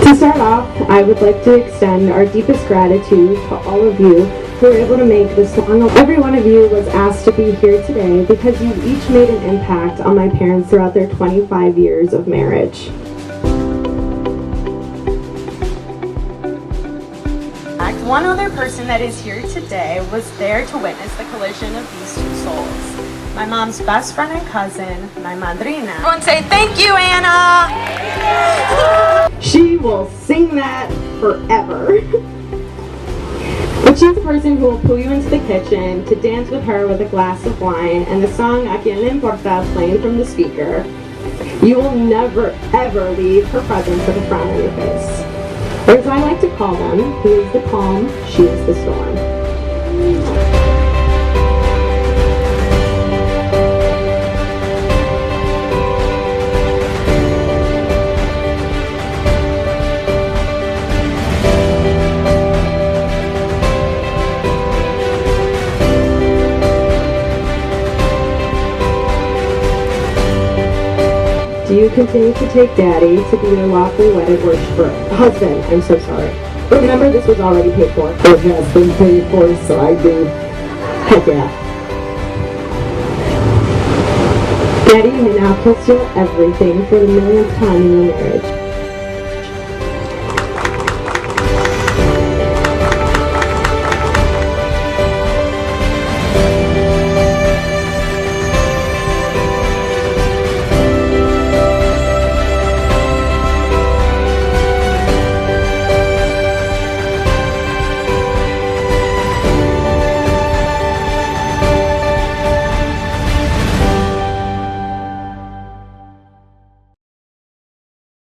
To start off, I would like to extend our deepest gratitude to all of you who were able to make this song. Every one of you was asked to be here today because you each made an impact on my parents throughout their 25 years of marriage. One other person that is here today was there to witness the collision of these two souls. My mom's best friend and cousin, my madrina. Everyone say, thank you, Anna! She will sing that forever. But she's the person who will pull you into the kitchen to dance with her with a glass of wine and the song A Quien Le Importa playing from the speaker. You will never, ever leave her presence with a frown on your face. Or as I like to call them, he is the calm, she is the storm. Do you continue to take Daddy to be your lawfully wedded worshiper? Husband, I'm so sorry. Remember, this was already paid for. It has been paid for, so I do. Heck yeah. Daddy, you may now kiss your everything for the millionth time in your marriage.